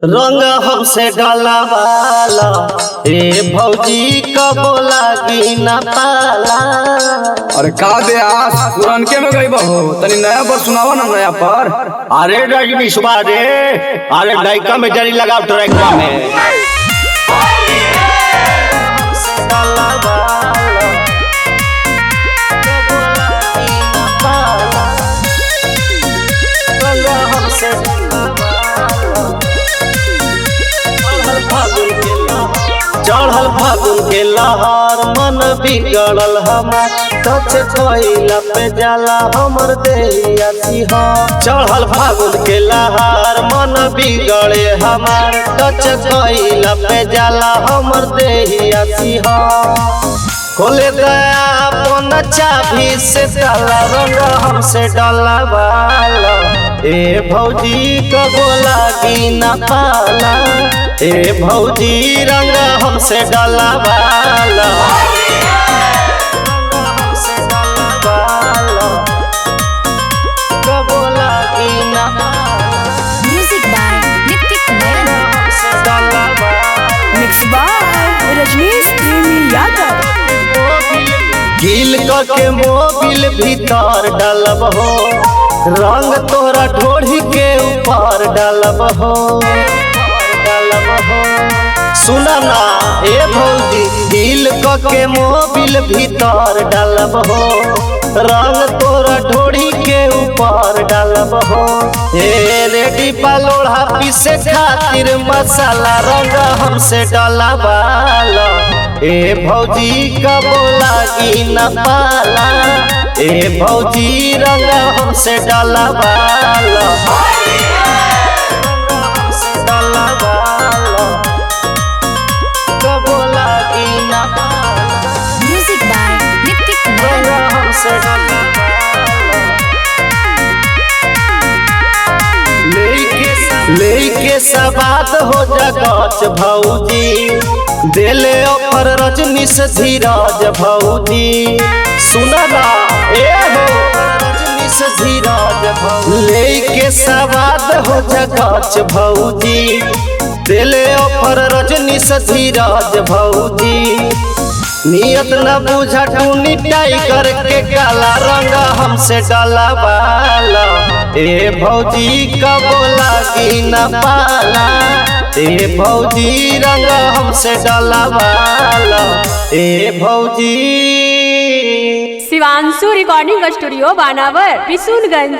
रंग हमसे डाला वाला ए भौजी कबो लागी न पाला। अरे का दे आस पुरानके में गई बहो तनी नया पर सुनावा ना नया पर। अरे रजनी सुबह रे, अरे डाइका में जरी लगाओ ट्रैक्टर में। चढ़ल फागुन के लहर मन बिगड़ल हमार, टच कइला पे जाला हमर देहिया सिहर। चढ़ल फागुन के लहर मन बिगड़े हमार, टच कइला पे जाला हमर देहिया सिहर। खोले दया अपन चाबी से ताला, रंग हमसे डाला वाला ए भौजी कबो लागी न पाला। ए भौजी रंग हमसे डाला वाला, कबो लागी न पाला। म्यूजिक बाय नितिक नयन, डाला वाला मिक्स बाय रजनीश प्रेमी यादव। गिल के मोबिल भीतर डालब हो, रंग तोरा ढोढ़ी के ऊपर डालब हो। सुना ना ए भौजी, गिल के मोबिल भीतर डालब हो, रंग तोरा ढोढ़ी के ऊपर डालब हो। ए रेडी पलोड़ा पीसे खातिर मसाला, रंग हमसे डाला वाला ए भौजी कबो लागी न पाला। ए भौजी रंग हमसे डाला वाला, डाला वाला कबो लागी न पाला। म्यूजिक बाय नितिक रंग नयन, हमसे डाला लेके सबात हो जगच भौजी, देले ओपर रजनी से धीरज भौजी। सुना ना ए हो रजनी से धीरज भौजी, लेके सबात हो जगच भौजी, देले ओपर रजनी से धीरज भौजी। नियत न बुझा टूनी टाइगर के काला, रंग हमसे डाला वाला ए भौजी कबो लागी न पाला। ए भौजी रंग हमसे डाला वाला ए भौजी। शिवांशु रिकॉर्डिंग स्टूडियो बानावर, बिशुनगंज।